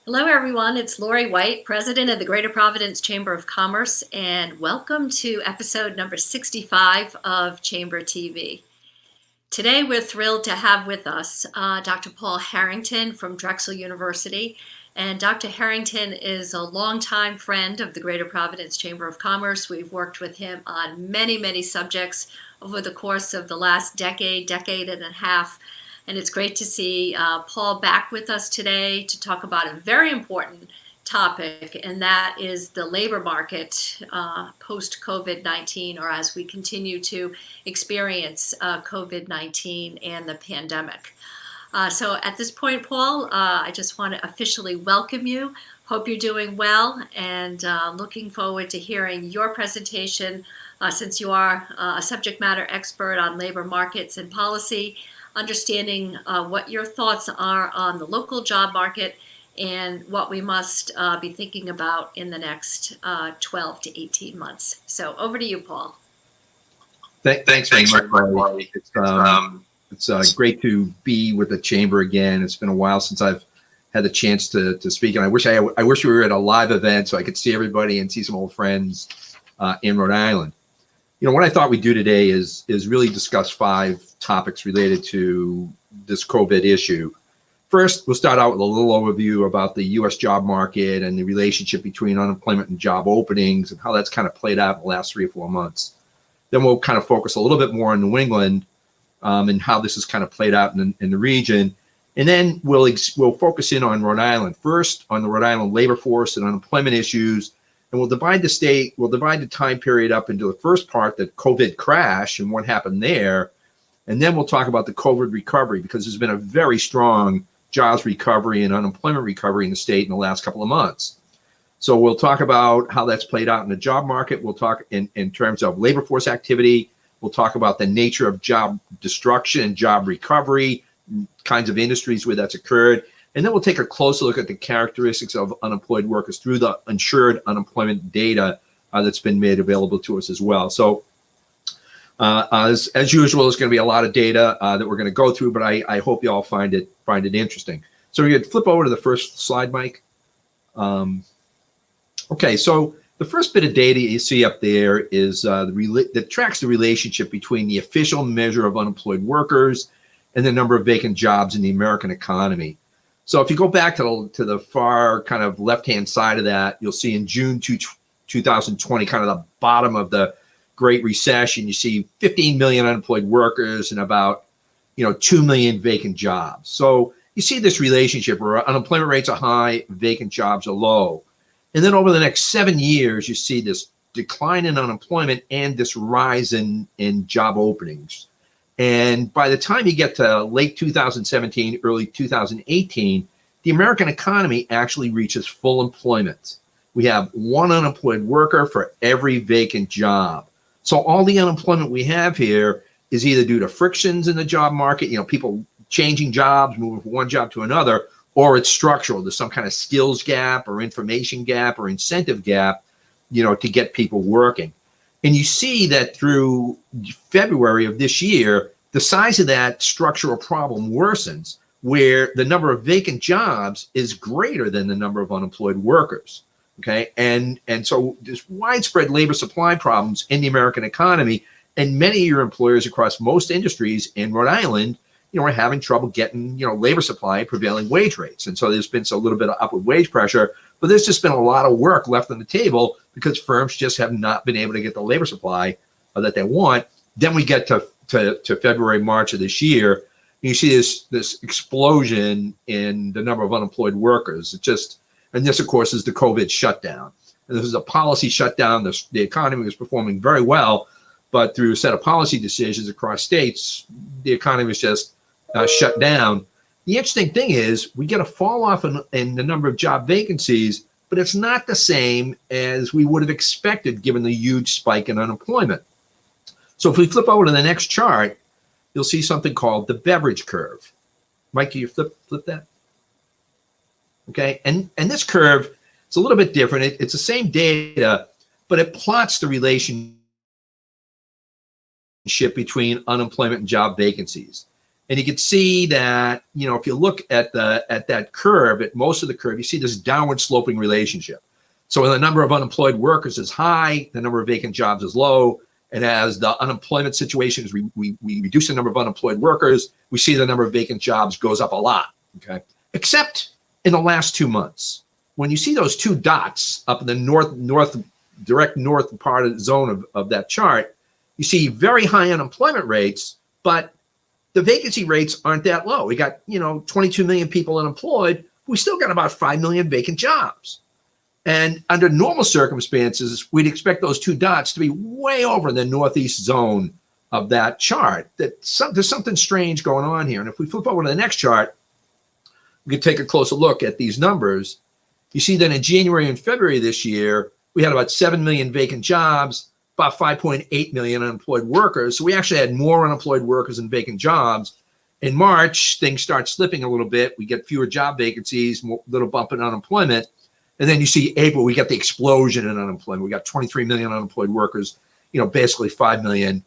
Hello, everyone. It's Lori White, President of the Greater Providence Chamber of Commerce, and welcome to episode number 65 of Chamber TV. Today, we're thrilled to have with us Dr. Paul Harrington from Drexel University. And Dr. Harrington is a longtime friend of the Greater Providence Chamber of Commerce. We've worked with him on many subjects over the course of the last decade and a half. And it's great to see Paul back with us today to talk about a very important topic, and that is the labor market post-COVID-19, or as we continue to experience COVID-19 and the pandemic. So at this point, Paul, I just want to officially welcome you. Hope you're doing well, and looking forward to hearing your presentation since you are a subject matter expert on labor markets and policy, understanding what your thoughts are on the local job market and what we must be thinking about in the next 12 to 18 months. So over to you, Paul. Thanks very much, Lori. It's great to be with the Chamber again. It's been a while since I've had the chance to speak, and I wish we were at a live event so I could see everybody and see some old friends in Rhode Island. You know, what I thought we'd do today is really discuss 5 topics related to this COVID issue. First, we'll start out with a little overview about the U.S. job market and the relationship between unemployment and job openings and how that's kind of played out in the last 3 or 4 months. Then we'll kind of focus a little bit more on New England and how this has kind of played out in the region. And then we'll focus in on Rhode Island. First, on the Rhode Island labor force and unemployment issues. And we'll divide the time period up into the first part, the COVID crash and what happened there. And then we'll talk about the COVID recovery, because there's been a very strong jobs recovery and unemployment recovery in the state in the last couple of months. So we'll talk about how that's played out in the job market. We'll talk in terms of labor force activity. We'll talk about the nature of job destruction and job recovery, kinds of industries where that's occurred. And then we'll take a closer look at the characteristics of unemployed workers through the insured unemployment data that's been made available to us as well. So as usual, there's going to be a lot of data that we're going to go through, but I hope you all find it interesting. So we could flip over to the first slide, Mike. Okay, so the first bit of data you see up there is that tracks the relationship between the official measure of unemployed workers and the number of vacant jobs in the American economy. So if you go back to the far kind of left-hand side of that, you'll see in June 2020, kind of the bottom of the Great Recession, you see 15 million unemployed workers and about 2 million vacant jobs. So you see this relationship where unemployment rates are high, vacant jobs are low. And then over the next 7 years, you see this decline in unemployment and this rise in job openings. And by the time you get to late 2017, early 2018, the American economy actually reaches full employment. We have 1 unemployed worker for every vacant job. So all the unemployment we have here is either due to frictions in the job market, people changing jobs, moving from one job to another, or it's structural. There's some kind of skills gap or information gap or incentive gap, to get people working. And you see that through February of this year, the size of that structural problem worsens, where the number of vacant jobs is greater than the number of unemployed workers. Okay, and so there's widespread labor supply problems in the American economy, and many of your employers across most industries in Rhode Island, are having trouble getting labor supply at prevailing wage rates. And so there's been a little bit of upward wage pressure, but there's just been a lot of work left on the table because firms just have not been able to get the labor supply that they want. Then we get to February, March of this year, and you see this explosion in the number of unemployed workers. And this, of course, is the COVID shutdown. And this is a policy shutdown. The economy was performing very well, but through a set of policy decisions across states, the economy was just shut down. The interesting thing is we get a fall off in the number of job vacancies, but it's not the same as we would have expected given the huge spike in unemployment. So if we flip over to the next chart, you'll see something called the Beverage Curve. Mike, can you flip that? Okay, and this curve, it's a little bit different. It's the same data, but it plots the relationship between unemployment and job vacancies. And you can see that, if you look at that curve, at most of the curve, you see this downward sloping relationship. So when the number of unemployed workers is high, the number of vacant jobs is low. And as the unemployment situation is, we reduce the number of unemployed workers, we see the number of vacant jobs goes up a lot, okay? Except in the last 2 months. When you see those two dots up in the direct north part of the zone of that chart, you see very high unemployment rates, but the vacancy rates aren't that low. We got, 22 million people unemployed. We still got about 5 million vacant jobs. And under normal circumstances, we'd expect those two dots to be way over in the northeast zone of that chart. There's something strange going on here. And if we flip over to the next chart, we can take a closer look at these numbers. You see that in January and February this year, we had about 7 million vacant jobs, about 5.8 million unemployed workers. So we actually had more unemployed workers than vacant jobs. In March, things start slipping a little bit. We get fewer job vacancies, a little bump in unemployment. And then you see April, we got the explosion in unemployment. We got 23 million unemployed workers, basically 5 million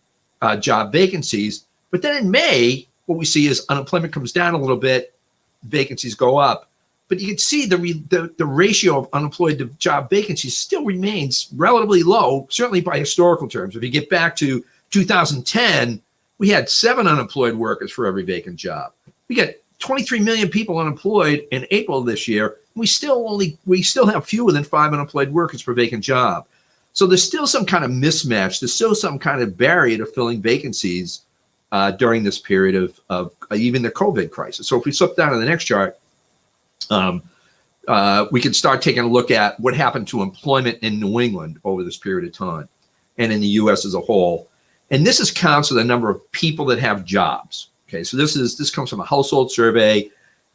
job vacancies. But then in May, what we see is unemployment comes down a little bit, vacancies go up. But you can see the ratio of unemployed to job vacancies still remains relatively low, certainly by historical terms. If you get back to 2010, we had 7 unemployed workers for every vacant job. We got 23 million people unemployed in April of this year. We still have fewer than 5 unemployed workers per vacant job. So there's still some kind of mismatch. There's still some kind of barrier to filling vacancies during this period of even the COVID crisis. So if we flip down to the next chart, we can start taking a look at what happened to employment in New England over this period of time and in the U.S. as a whole. And this counts for the number of people that have jobs. Okay, so this comes from a household survey.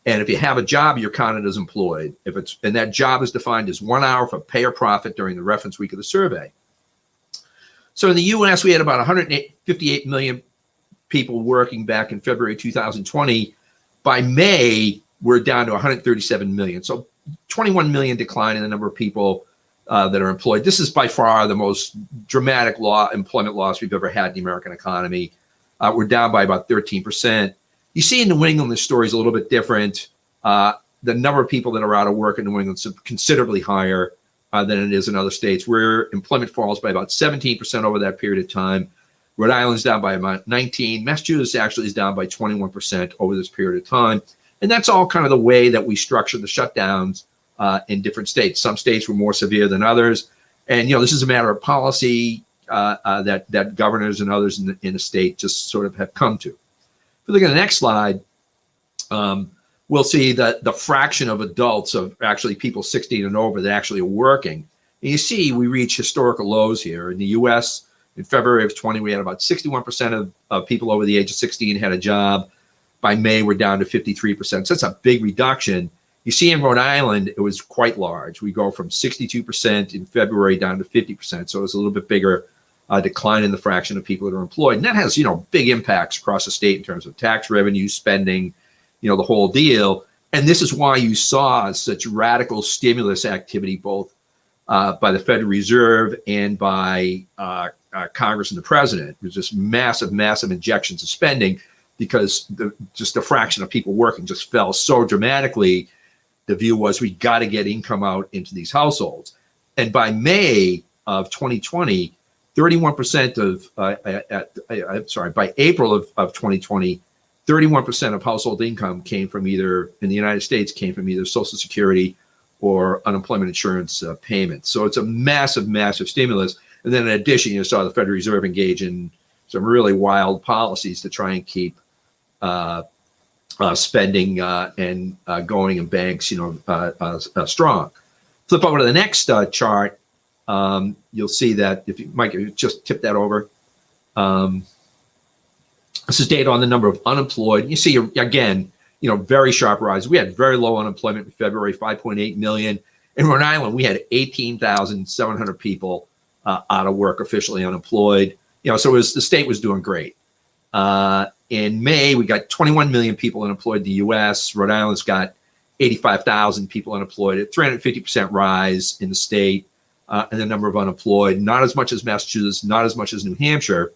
And if you have a job, you're counted as employed. And that job is defined as 1 hour for pay or profit during the reference week of the survey. So in the U.S., we had about 158 million people working back in February 2020. By May, we're down to 137 million. So 21 million decline in the number of people that are employed. This is by far the most dramatic employment loss we've ever had in the American economy. We're down by about 13%. You see in New England, the story is a little bit different. The number of people that are out of work in New England is considerably higher than it is in other states, where employment falls by about 17% over that period of time. Rhode Island's down by about 19%. Massachusetts actually is down by 21% over this period of time. And that's all kind of the way that we structure the shutdowns in different states. Some states were more severe than others. And, this is a matter of policy that governors and others in the state just sort of have come to. If we look at the next slide, we'll see that the fraction of adults, of actually people 16 and over, that actually are working. And you see we reach historical lows here. In the U.S., in February of 20, we had about 61% of people over the age of 16 had a job. By May, we're down to 53%. So that's a big reduction. You see in Rhode Island, it was quite large. We go from 62% in February down to 50%. So it's a little bit bigger decline in the fraction of people that are employed. And that has, big impacts across the state in terms of tax revenue, spending, the whole deal. And this is why you saw such radical stimulus activity, both by the Federal Reserve and by Congress and the president. There's just massive injections of spending because just the fraction of people working just fell so dramatically. The view was we got to get income out into these households. And by May of 2020, 31% by April of 2020, 31% of household income came from either, in the United States, came from either Social Security or unemployment insurance payments. So it's a massive stimulus. And then in addition, you saw the Federal Reserve engage in some really wild policies to try and keep spending and going in banks, strong. Flip over to the next chart. You'll see that if you, Mike, just tip that over. This is data on the number of unemployed. You see again, very sharp rise. We had very low unemployment in February, 5.8 million. In Rhode Island, we had 18,700 people out of work, officially unemployed. So the state was doing great. In May, we got 21 million people unemployed in the U.S. Rhode Island's got 85,000 people unemployed, a 350% rise in the state and the number of unemployed. Not as much as Massachusetts, not as much as New Hampshire.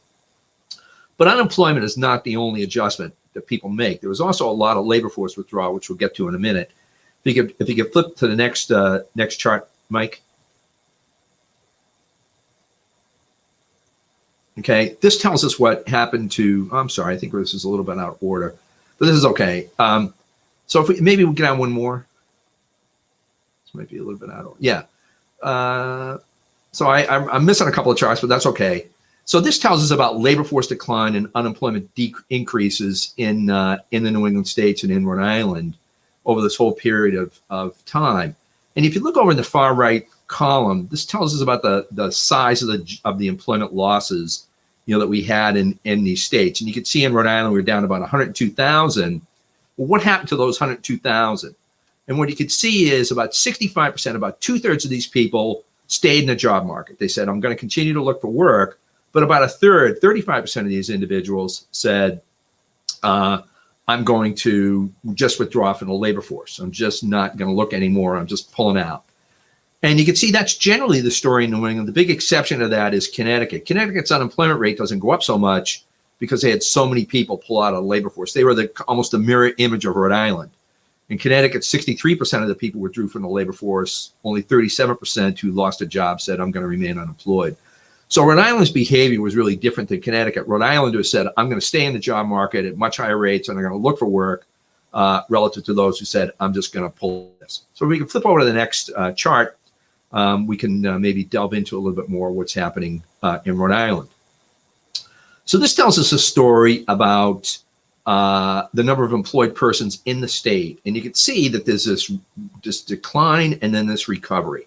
But unemployment is not the only adjustment that people make. There was also a lot of labor force withdrawal, which we'll get to in a minute. If you could flip to the next chart, Mike. Okay, this tells us what happened to, I'm sorry, I think this is a little bit out of order, but this is okay. So if maybe we'll get on one more. This might be a little bit out of order. Yeah. So I'm missing a couple of charts, but that's okay. So this tells us about labor force decline and unemployment increases in the New England states and in Rhode Island over this whole period of time. And if you look over in the far right column, this tells us about the size of the employment losses, that we had in these states. And you can see in Rhode Island, we were down about 102,000. Well, what happened to those 102,000? And what you could see is about 65%, about 2/3 of these people stayed in the job market. They said, I'm going to continue to look for work. But about a third, 35% of these individuals said, I'm going to just withdraw from the labor force. I'm just not going to look anymore. I'm just pulling out. And you can see that's generally the story in New England. The big exception to that is Connecticut. Connecticut's unemployment rate doesn't go up so much because they had so many people pull out of the labor force. They were almost a mirror image of Rhode Island. In Connecticut, 63% of the people withdrew from the labor force. Only 37% who lost a job said, I'm going to remain unemployed. So Rhode Island's behavior was really different than Connecticut. Rhode Islanders said, I'm going to stay in the job market at much higher rates and I'm going to look for work relative to those who said, I'm just going to pull this. So we can flip over to the next chart. We can maybe delve into a little bit more what's happening in Rhode Island. So this tells us a story about the number of employed persons in the state. And you can see that there's this decline and then this recovery.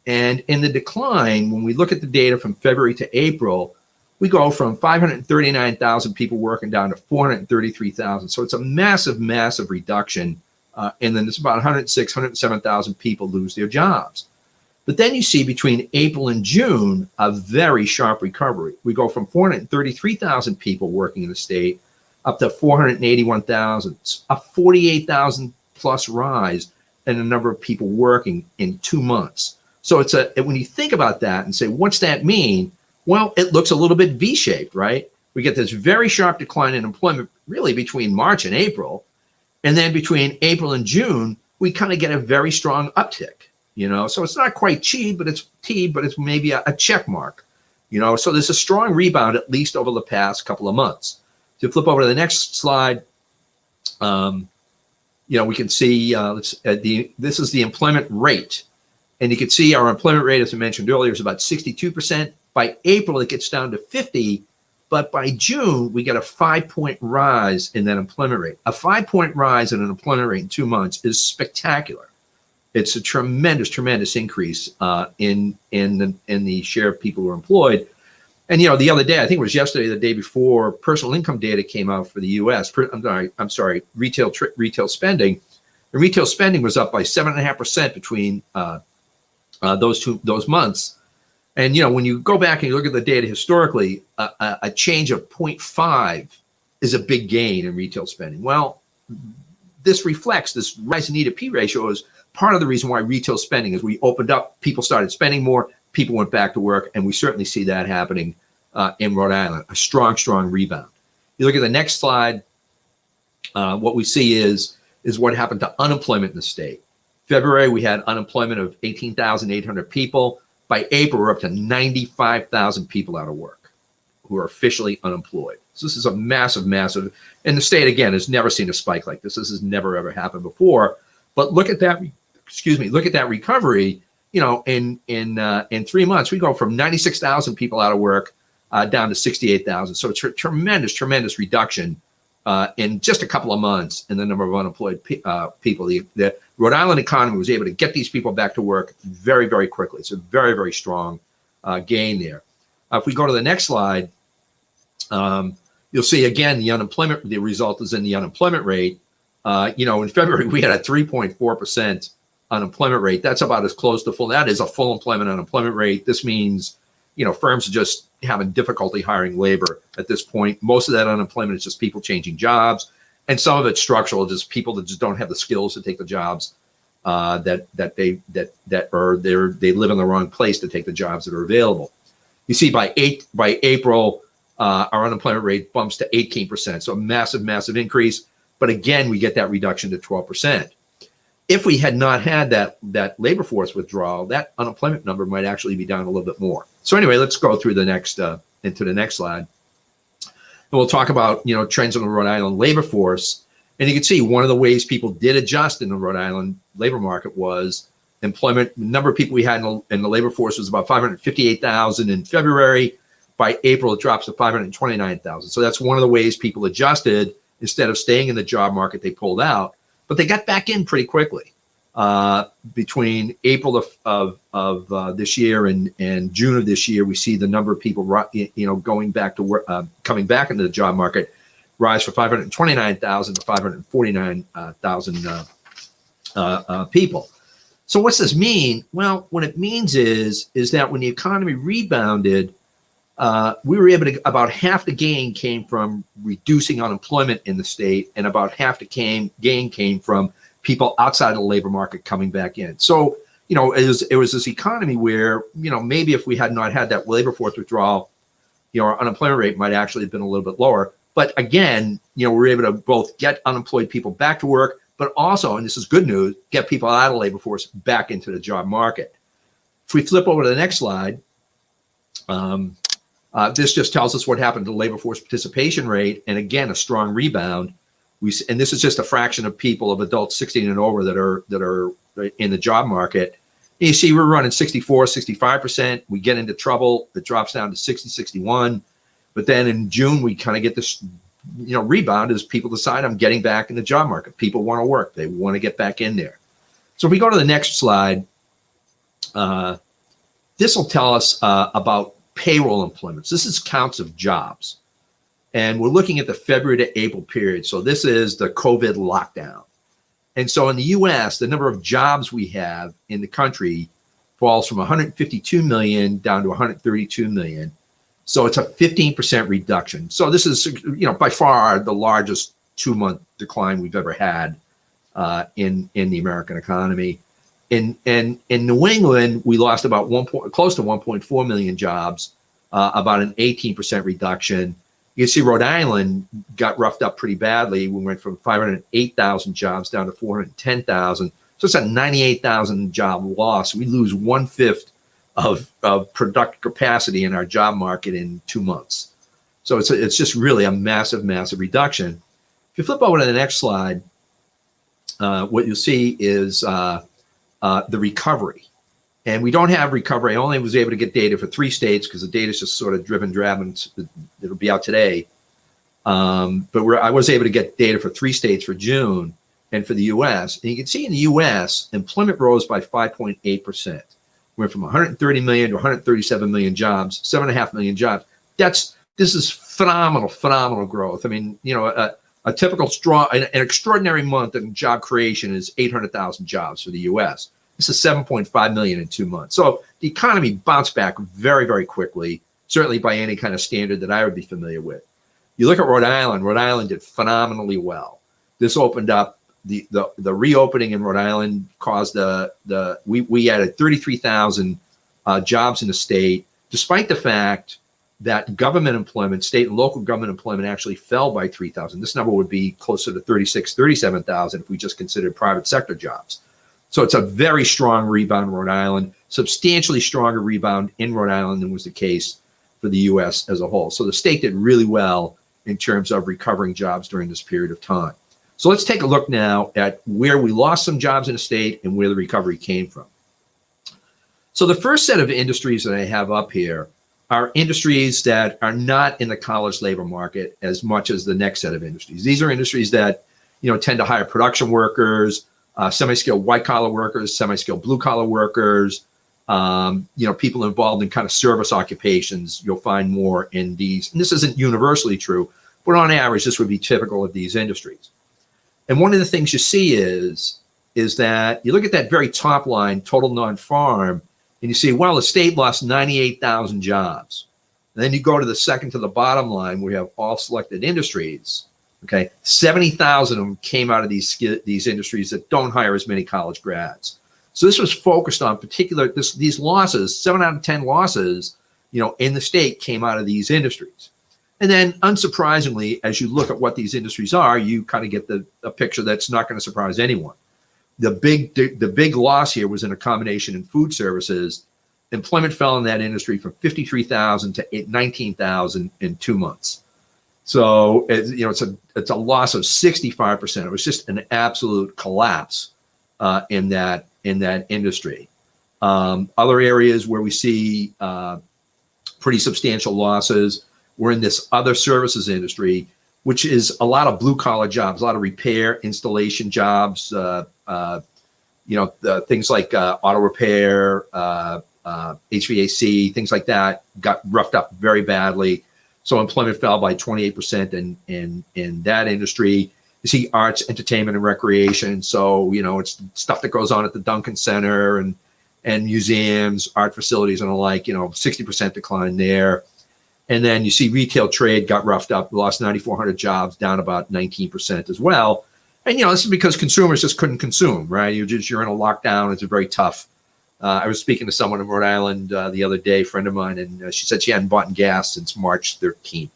And in the decline, when we look at the data from February to April, we go from 539,000 people working down to 433,000. So it's a massive, massive reduction. And then it's about 106, 107,000 people lose their jobs. But then you see between April and June, a very sharp recovery. We go from 433,000 people working in the state up to 481,000, a 48,000 plus rise in the number of people working in 2 months. So when you think about that and say, what's that mean? Well, it looks a little bit V-shaped, right? We get this very sharp decline in employment really between March and April. And then between April and June, we kind of get a very strong uptick, So it's not quite but it's maybe a check mark, So there's a strong rebound, at least over the past couple of months. So flip over to the next slide. We can see this is the employment rate. And you can see our employment rate, as I mentioned earlier, is about 62%. By April, it gets down to 50. But by June, we get a 5-point rise in that employment rate. A 5-point rise in an employment rate in 2 months is spectacular. It's a tremendous, tremendous increase in the share of people who are employed. And, the other day, I think it was yesterday, the day before, personal income data came out for the U.S. I'm sorry, retail spending. And retail spending was up by 7.5% between those months. And, when you go back and you look at the data historically, a change of 0.5 is a big gain in retail spending. Well, this reflects this rise in E to P ratio is part of the reason why retail spending, as we opened up, people started spending more, people went back to work, and we certainly see that happening in Rhode Island, a strong, strong rebound. You look at the next slide, what we see is what happened to unemployment in the state. February, we had unemployment of 18,800 people. By April, we're up to 95,000 people out of work who are officially unemployed. So this is a massive, massive, and the state, again, has never seen a spike like this. This has never, ever happened before. But look at that, look at that recovery. In 3 months, we go from 96,000 people out of work down to 68,000. So it's a tremendous, tremendous reduction in just a couple of months in the number of unemployed people. The Rhode Island economy was able to get these people back to work very, very quickly. It's a very, very strong gain there. If we go to the next slide, you'll see again the result is in the unemployment rate. In February we had a 3.4% unemployment rate. That's about as close to full. That is a full employment unemployment rate. This means firms are just having difficulty hiring labor at this point. Most of that unemployment is just people changing jobs, and some of it's structural, just people that just don't have the skills to take the jobs they live in the wrong place to take the jobs that are available. You see, by April, our unemployment rate bumps to 18%. So a massive, massive increase. But again, we get that reduction to 12%. If we had not had that labor force withdrawal, that unemployment number might actually be down a little bit more. So anyway, let's go through the next into the next slide. And we'll talk about, trends in the Rhode Island labor force. And you can see one of the ways people did adjust in the Rhode Island labor market was employment. The number of people we had in the labor force was about 558,000 in February. By April, it drops to 529,000. So that's one of the ways people adjusted. Instead of staying in the job market, they pulled out, but they got back in pretty quickly. Between April of this year and June of this year, we see the number of people, going back to work, coming back into the job market, rise from 529,000 to 549,000 people. So what's this mean? Well, what it means is that when the economy rebounded, we were able to, about half the gain came from reducing unemployment in the state, and about half the gain came from people outside of the labor market coming back in. So, it was this economy where, maybe if we had not had that labor force withdrawal, our unemployment rate might actually have been a little bit lower. But again, we're able to both get unemployed people back to work, but also, and this is good news, get people out of the labor force back into the job market. If we flip over to the next slide, this just tells us what happened to the labor force participation rate, and again, a strong rebound. And this is just a fraction of people, of adults 16 and over, that are in the job market. And you see, we're running 64, 65%. We get into trouble, it drops down to 60, 61. But then in June, we kind of get this, rebound as people decide, I'm getting back in the job market. People want to work, they want to get back in there. So if we go to the next slide, this will tell us about payroll employment. So this is counts of jobs. And we're looking at the February to April period. So this is the COVID lockdown. And so in the US, the number of jobs we have in the country falls from 152 million down to 132 million. So it's a 15% reduction. So this is, by far the largest 2-month decline we've ever had in the American economy. In New England, we lost about close to 1.4 million jobs, about an 18% reduction. You can see Rhode Island got roughed up pretty badly. We went from 508,000 jobs down to 410,000. So it's a 98,000 job loss. We lose 1/5 of productive capacity in our job market in 2 months. So it's just really a massive, massive reduction. If you flip over to the next slide, what you'll see is the recovery. And we don't have recovery. I only was able to get data for 3 states because the data is just sort of drab, and it'll be out today. But I was able to get data for 3 states for June and for the US. And you can see in the US, employment rose by 5.8%. Went from 130 million to 137 million jobs, 7.5 million jobs. This is phenomenal growth. I mean, a typical an extraordinary month in job creation is 800,000 jobs for the US. This is 7.5 million in 2 months. So the economy bounced back very, very quickly, certainly by any kind of standard that I would be familiar with. You look at Rhode Island. Rhode Island did phenomenally well. This opened up the reopening in Rhode Island caused we added 33,000 jobs in the state, despite the fact that government employment, state and local government employment, actually fell by 3,000. This number would be closer to 37,000 if we just considered private sector jobs. So it's a very strong rebound in Rhode Island, substantially stronger rebound in Rhode Island than was the case for the US as a whole. So the state did really well in terms of recovering jobs during this period of time. So let's take a look now at where we lost some jobs in the state and where the recovery came from. So the first set of industries that I have up here are industries that are not in the college labor market as much as the next set of industries. These are industries that, tend to hire production workers, semi-skilled white-collar workers, semi-skilled blue-collar workers, people involved in kind of service occupations. You'll find more in these. And this isn't universally true, but on average, this would be typical of these industries. And one of the things you see is that you look at that very top line, total non-farm, and you see, well, the state lost 98,000 jobs. And then you go to the second to the bottom line, where you have all selected industries. Okay, 70,000 of them came out of these industries that don't hire as many college grads. So this was focused on these losses. 7 out of 10 losses, in the state came out of these industries. And then unsurprisingly, as you look at what these industries are, you kind of get a picture that's not going to surprise anyone. The big loss here was in accommodation and food services. Employment fell in that industry from 53,000 to 19,000 in 2 months. So it's a loss of 65%. It was just an absolute collapse in that industry. Other areas where we see pretty substantial losses, we're in this other services industry, which is a lot of blue collar jobs, a lot of repair, installation jobs, things like auto repair, HVAC, things like that got roughed up very badly. So employment fell by 28% in that industry. You see arts, entertainment, and recreation. So, it's stuff that goes on at the Duncan Center and museums, art facilities, and the like, 60% decline there. And then you see retail trade got roughed up. We lost 9,400 jobs, down about 19% as well. And, this is because consumers just couldn't consume, right? You're in a lockdown. It's a very tough. I was speaking to someone in Rhode Island the other day, a friend of mine, and she said she hadn't bought gas since March 13th.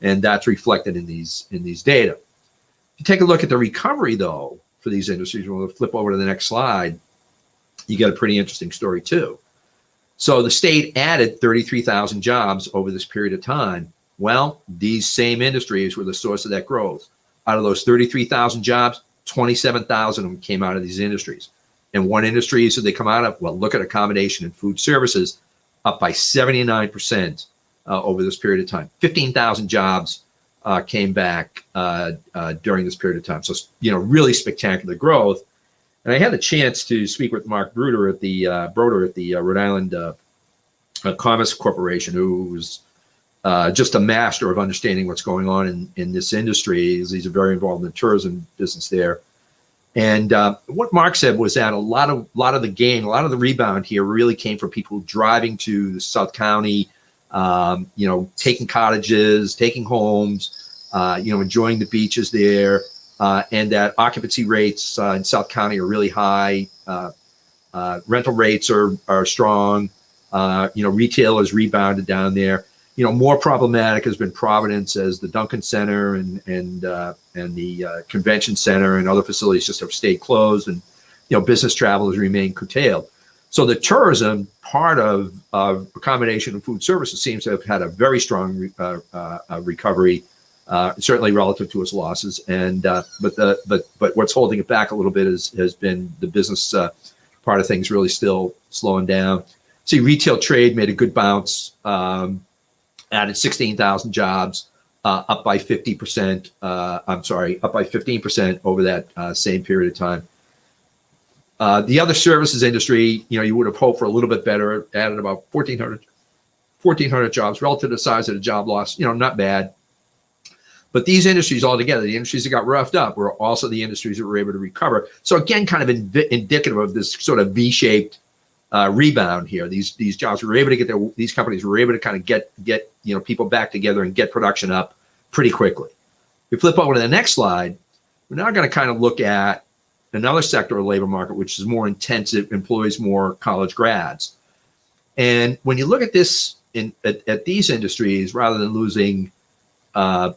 And that's reflected in these data. If you take a look at the recovery, though, for these industries, we'll flip over to the next slide, you get a pretty interesting story, too. So the state added 33,000 jobs over this period of time. Well, these same industries were the source of that growth. Out of those 33,000 jobs, 27,000 of them came out of these industries. And what industries did they come out of? Well, look at accommodation and food services, up by 79% over this period of time. 15,000 jobs came back during this period of time. So, really spectacular growth. And I had the chance to speak with Mark Broder at the Rhode Island Commerce Corporation, who was just a master of understanding what's going on in this industry. He's very involved in the tourism business there. And what Mark said was that a lot of the gain, a lot of the rebound here really came from people driving to the South County, taking cottages, taking homes, enjoying the beaches there, and that occupancy rates in South County are really high. Rental rates are strong. Retail has rebounded down there. More problematic has been Providence, as the Duncan Center and the Convention Center and other facilities just have stayed closed, and business travel has remained curtailed. So the tourism part of accommodation and food services seems to have had a very strong recovery, certainly relative to its losses. And but what's holding it back a little bit has been the business part of things really still slowing down. See, retail trade made a good bounce. Added 16,000 jobs, up by 50%. Up by 15% over that same period of time. The other services industry, you would have hoped for a little bit better. Added about 1,400 jobs relative to the size of the job loss. Not bad. But these industries altogether, the industries that got roughed up, were also the industries that were able to recover. So again, kind of indicative of this sort of V-shaped rebound here. These jobs were able to get these companies were able to kind of get people back together and get production up pretty quickly. If we flip over to the next slide, we're now going to kind of look at another sector of the labor market, which is more intensive, employs more college grads. And when you look at this at these industries, rather than losing a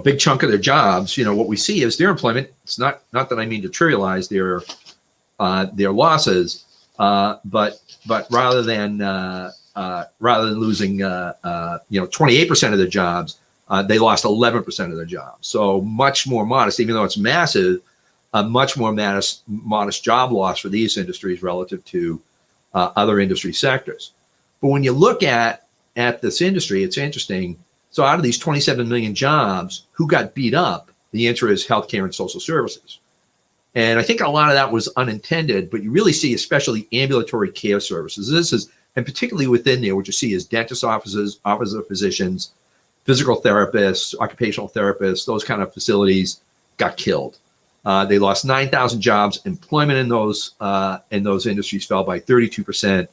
big chunk of their jobs, what we see is their employment. It's not that I mean to trivialize their losses. But rather than losing 28% of their jobs, they lost 11% of their jobs. So much more modest, even though it's massive, a much more modest job loss for these industries relative to other industry sectors. But when you look at this industry, it's interesting. So out of these 27 million jobs, who got beat up? The answer is healthcare and social services. And I think a lot of that was unintended, but you really see especially ambulatory care services. And particularly within there, what you see is dentist offices, office of physicians, physical therapists, occupational therapists, those kind of facilities got killed. They lost 9,000 jobs. Employment in those industries fell by 32%.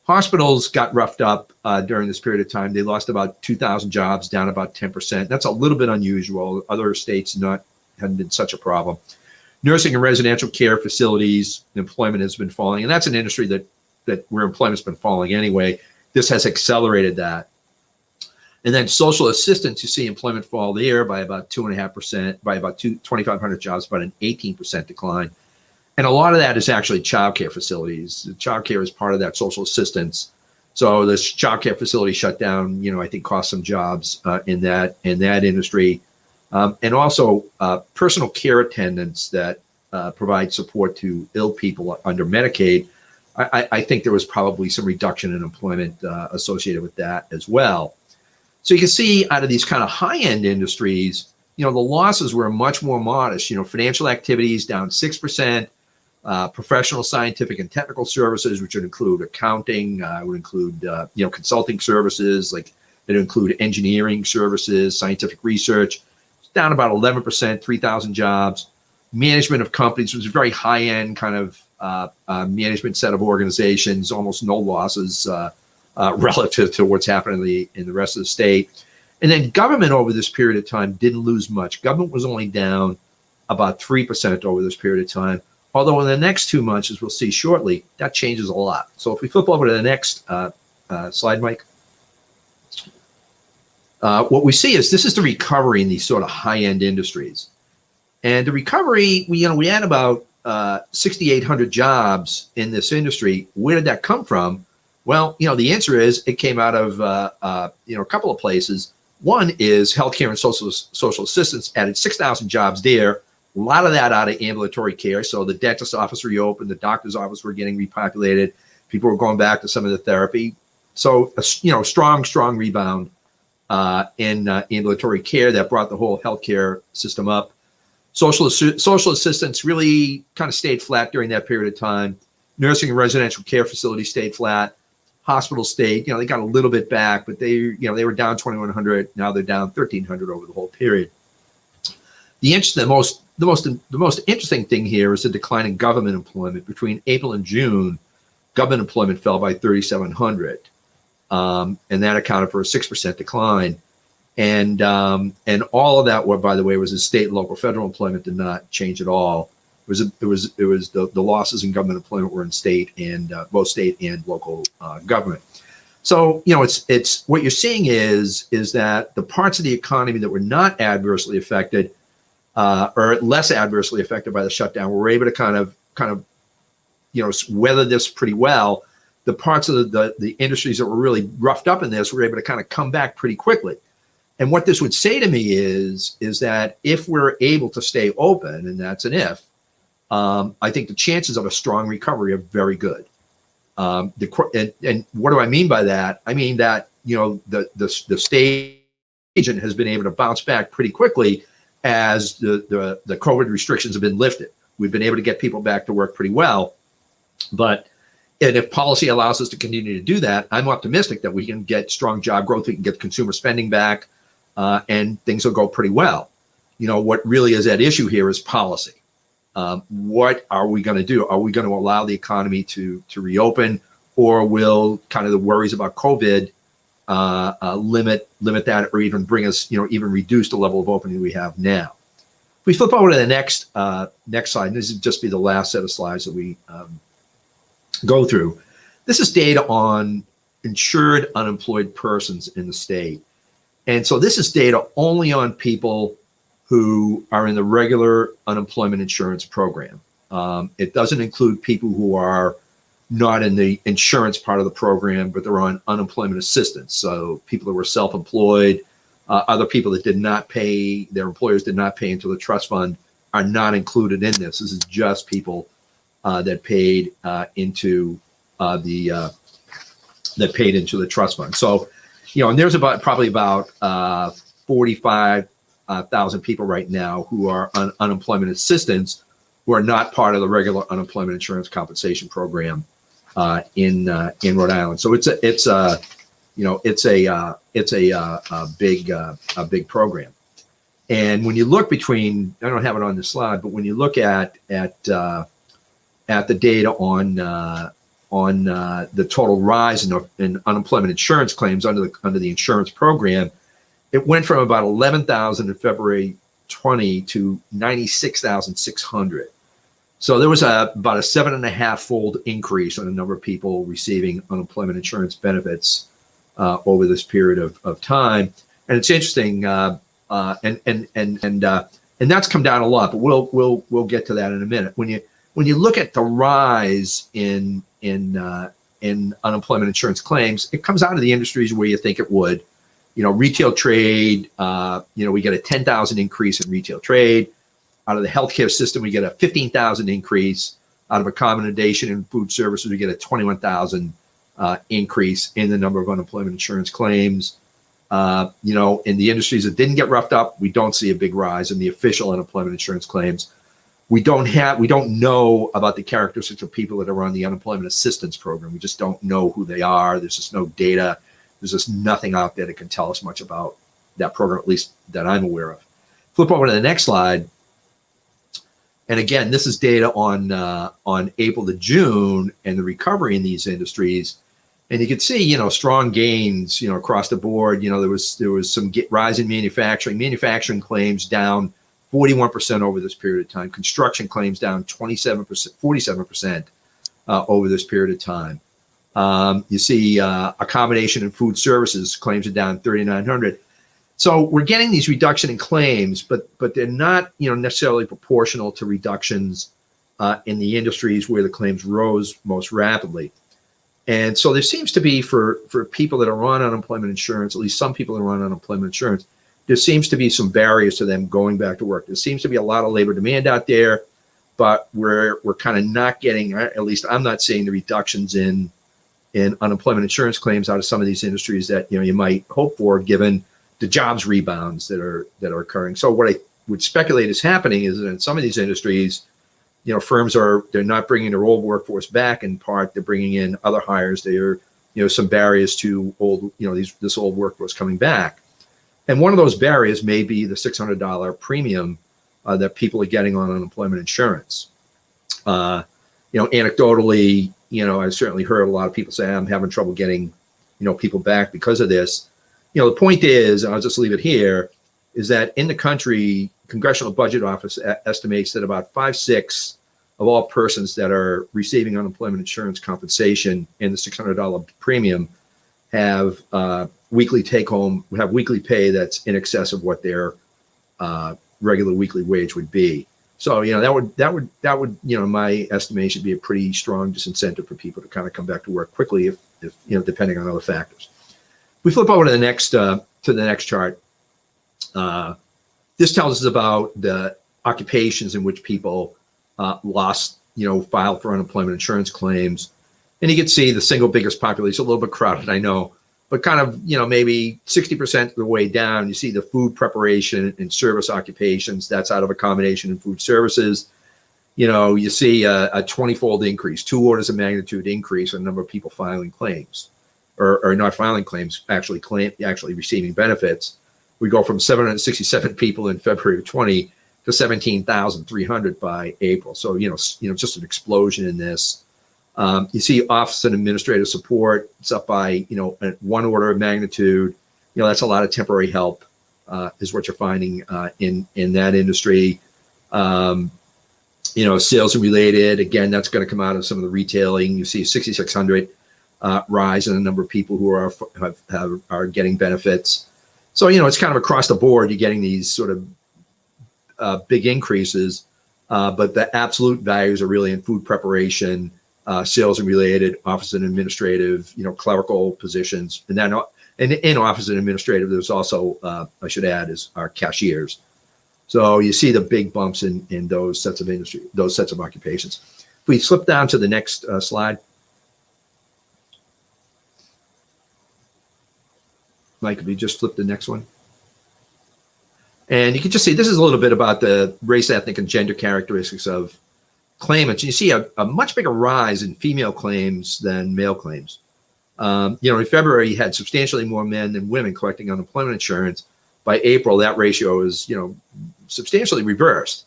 Hospitals got roughed up during this period of time. They lost about 2,000 jobs, down about 10%. That's a little bit unusual. Other states hadn't been such a problem. Nursing and residential care facilities, employment has been falling, and that's an industry that where employment's been falling anyway. This has accelerated that. And then social assistance, you see employment fall there by about 2.5%, by about 2,500 jobs, about an 18% decline. And a lot of that is actually childcare facilities. Childcare is part of that social assistance. So this childcare facility shut down, I think cost some jobs in that industry. And also personal care attendants that provide support to ill people under Medicaid. I think there was probably some reduction in employment associated with that as well. So you can see out of these kind of high-end industries, the losses were much more modest. Financial activities down 6%, professional, scientific, and technical services, which would include accounting, would include consulting services, like it would include engineering services, scientific research, down about 11%, 3,000 jobs. Management of companies was a very high-end kind of management set of organizations, almost no losses relative to what's happening in the rest of the state. And then government over this period of time didn't lose much. Government was only down about 3% over this period of time. Although in the next 2 months, as we'll see shortly, that changes a lot. So if we flip over to the next slide, Mike. What we see is this is the recovery in these sort of high-end industries. And the recovery, we had about 6,800 jobs in this industry. Where did that come from? Well, the answer is it came out of a couple of places. One is healthcare and social assistance added 6,000 jobs there. A lot of that out of ambulatory care. So the dentist's office reopened, the doctor's office were getting repopulated. People were going back to some of the therapy. So a strong rebound in ambulatory care that brought the whole healthcare system up. Social assistance really kind of stayed flat during that period of time. Nursing and residential care facilities stayed flat. Hospitals stayed, they got a little bit back, but they were down 2,100. Now they're down 1,300 over the whole period. The most interesting thing here is the decline in government employment. Between April and June, government employment fell by 3,700, and that accounted for a 6% decline. And all of that, by the way, was in state and local. Federal employment did not change at all. It was the losses in government employment were in state and both state and local government. So it's what you're seeing is that the parts of the economy that were not adversely affected or less adversely affected by the shutdown were able to kind of weather this pretty well. The parts of the industries that were really roughed up in this were able to kind of come back pretty quickly. And what this would say to me is that if we're able to stay open, and that's an if, I think the chances of a strong recovery are very good. And what do I mean by that? I mean that the state agent has been able to bounce back pretty quickly as the COVID restrictions have been lifted. We've been able to get people back to work pretty well, and if policy allows us to continue to do that, I'm optimistic that we can get strong job growth, we can get consumer spending back, and things will go pretty well. What really is at issue here is policy. What are we going to do? Are we going to allow the economy to reopen, or will kind of the worries about COVID limit that, or even bring us, even reduce the level of opening we have now? If we flip over to the next slide, and this would just be the last set of slides that we go through. This is data on insured unemployed persons in the state. And so this is data only on people who are in the regular unemployment insurance program. It doesn't include people who are not in the insurance part of the program, but they're on unemployment assistance. So people that were self-employed, other people that did not pay, their employers did not pay into the trust fund are not included in this. This is just people that paid into the trust fund. So, and there's probably about 45,000 people right now who are on unemployment assistance who are not part of the regular unemployment insurance compensation program in Rhode Island. So it's a big program. And when you look between, I don't have it on the slide, but when you look at the data on the total rise in unemployment insurance claims under the insurance program, it went from about 11,000 in February 20 to 96,600. So there was about a 7.5-fold increase in the number of people receiving unemployment insurance benefits over this period of time. And it's interesting, and that's come down a lot. But we'll get to that in a minute. When you look at the rise in unemployment insurance claims, it comes out of the industries where you think it would. Retail trade. We get a 10,000 increase in retail trade. Out of the healthcare system, we get a 15,000 increase. Out of accommodation and food services, we get a 21,000 increase in the number of unemployment insurance claims. In the industries that didn't get roughed up, we don't see a big rise in the official unemployment insurance claims. We don't know about the characteristics of people that are on the unemployment assistance program. We just don't know who they are. There's just no data. There's just nothing out there that can tell us much about that program, at least that I'm aware of. Flip over to the next slide. And again, this is data on April to June and the recovery in these industries. And you can see, strong gains, across the board. There was some rise in manufacturing. Manufacturing claims down 41% over this period of time. Construction claims down 47% over this period of time. You see accommodation and food services claims are down 3,900. So we're getting these reduction in claims, but they're not necessarily proportional to reductions in the industries where the claims rose most rapidly. And so there seems to be for people that are on unemployment insurance, at least some people that are on unemployment insurance, there seems to be some barriers to them going back to work. There seems to be a lot of labor demand out there, but we're kind of not getting, at least I'm not seeing the reductions in unemployment insurance claims out of some of these industries that you might hope for, given the jobs rebounds that are occurring. So what I would speculate is happening is that in some of these industries, firms they're not bringing their old workforce back. In part, they're bringing in other hires. There are some barriers to this old workforce coming back. And one of those barriers may be the $600 premium that people are getting on unemployment insurance. Anecdotally, I've certainly heard a lot of people say, I'm having trouble getting, people back because of this. The point is, and I'll just leave it here, is that in the country, Congressional Budget Office estimates that about 5/6 of all persons that are receiving unemployment insurance compensation and the $600 premium have weekly weekly pay that's in excess of what their regular weekly wage would be. So that would in my estimation be a pretty strong disincentive for people to kind of come back to work quickly if depending on other factors. We flip over to the next chart. This tells us about the occupations in which people filed for unemployment insurance claims. And you can see the single biggest population, a little bit crowded, I know, but kind of, maybe 60% of the way down, you see the food preparation and service occupations. That's out of accommodation and food services. You see a 20-fold increase, 2 orders of magnitude increase in the number of people filing claims. Or not filing claims, actually receiving benefits. We go from 767 people in February of 20 to 17,300 by April. So just an explosion in this. You see office and administrative support. It's up by 1 order of magnitude. That's a lot of temporary help, is what you're finding in that industry. Sales and related. Again, that's going to come out of some of the retailing. You see 6,600. Rise in the number of people who are getting benefits. So, it's kind of across the board. You're getting these sort of big increases, but the absolute values are really in food preparation, sales and related, office and administrative, clerical positions. And then in office and administrative, there's also, I should add, is our cashiers. So you see the big bumps in those sets of industry, those sets of occupations. If we slip down to the next slide. Mike, if you just flip the next one. And you can just see, this is a little bit about the race, ethnic, and gender characteristics of claimants. You see a much bigger rise in female claims than male claims. In February, you had substantially more men than women collecting unemployment insurance. By April, that ratio is, substantially reversed.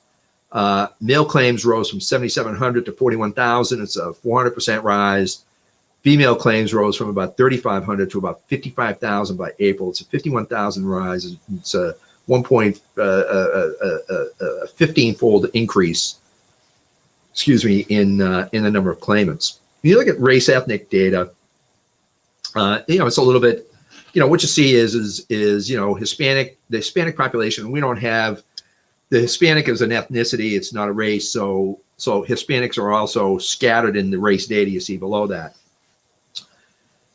Male claims rose from 7,700 to 41,000. It's a 400% rise. Female claims rose from about 3,500 to about 55,000 by April. It's a 51,000 rise. It's a 15-fold increase, in the number of claimants. When you look at race ethnic data, it's a little bit what you see is the Hispanic population. We don't have the Hispanic as an ethnicity. It's not a race. So Hispanics are also scattered in the race data you see below that.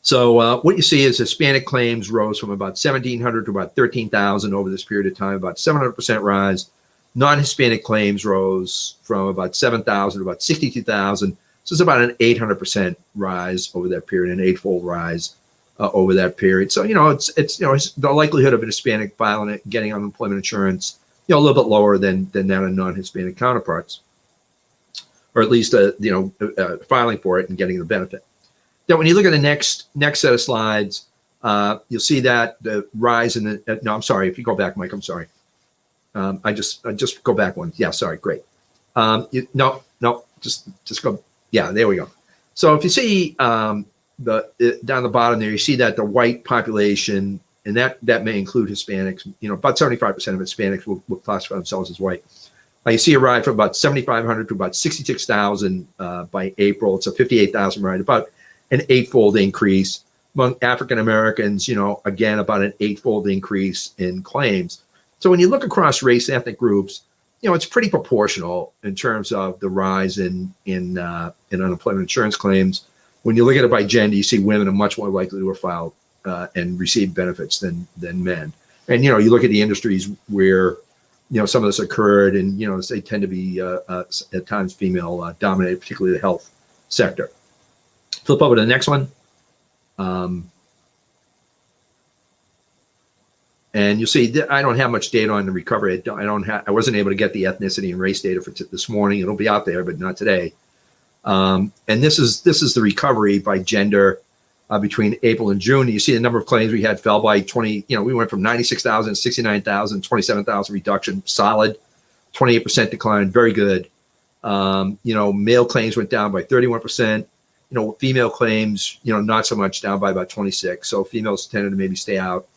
So what you see is Hispanic claims rose from about 1,700 to about 13,000 over this period of time, about 700% rise. Non-Hispanic claims rose from about 7,000 to about 62,000. So it's about an 800% rise over that period, an eightfold rise over that period. So, it's the likelihood of an Hispanic filing it, getting unemployment insurance, a little bit lower than that of non-Hispanic counterparts, or at least, filing for it and getting the benefit. Now, when you look at the next set of slides, you'll see that the rise in the, no, I'm sorry. If you go back, Mike, I'm sorry. I just go back one. Yeah, sorry. Great. Just go. Yeah, there we go. So if you see down the bottom there, you see that the white population, and that may include Hispanics, about 75% of Hispanics will classify themselves as white. You see a rise from about 7,500 to about 66,000 by April. It's a 58,000 rise, about an eightfold increase. Among African Americans, again, about an eightfold increase in claims. So when you look across race ethnic groups, it's pretty proportional in terms of the rise in unemployment insurance claims. When you look at it by gender, you see women are much more likely to file and receive benefits than men. And you look at the industries where some of this occurred, and they tend to be at times female dominated, particularly the health sector. Flip over to the next one. And you'll see that I don't have much data on the recovery. I wasn't able to get the ethnicity and race data for this morning. It'll be out there, but not today. And this is the recovery by gender between April and June. You see the number of claims we had fell by 20. We went from 96,000, 69,000, 27,000 reduction, solid, 28% decline, very good. Male claims went down by 31%. Female claims, not so much, down by about 26. So females tended to maybe stay out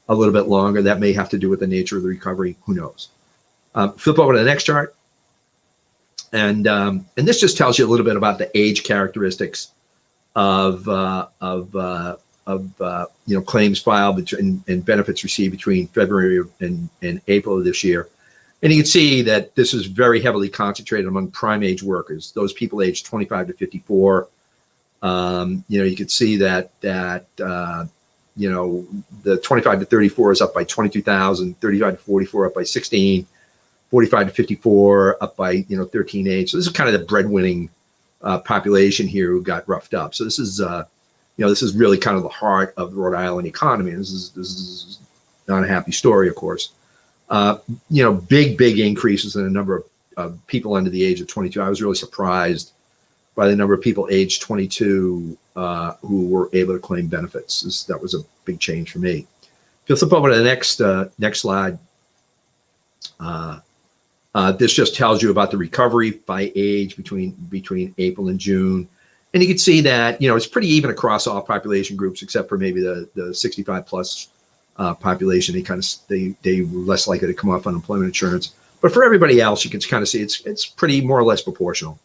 a little bit longer. That may have to do with the nature of the recovery. Who knows? Flip over to the next chart. And this just tells you a little bit about the age characteristics of claims filed and benefits received between February and April of this year. And you can see that this is very heavily concentrated among prime age workers, those people aged 25 to 54. You could see that the 25 to 34 is up by 22,000, 35 to 44 up by 16, 45 to 54 up by 13 age. So this is kind of the breadwinning population here who got roughed up. So this is really kind of the heart of the Rhode Island economy. This is not a happy story, of course. Big increases in the number of people under the age of 22. I was really surprised by the number of people aged 22 who were able to claim benefits. That was a big change for me. If you flip over to the next slide, this just tells you about the recovery by age between April and June. And you can see that, it's pretty even across all population groups, except for maybe the 65 plus population. They were less likely to come off unemployment insurance. But for everybody else, you can kind of see it's pretty more or less proportional.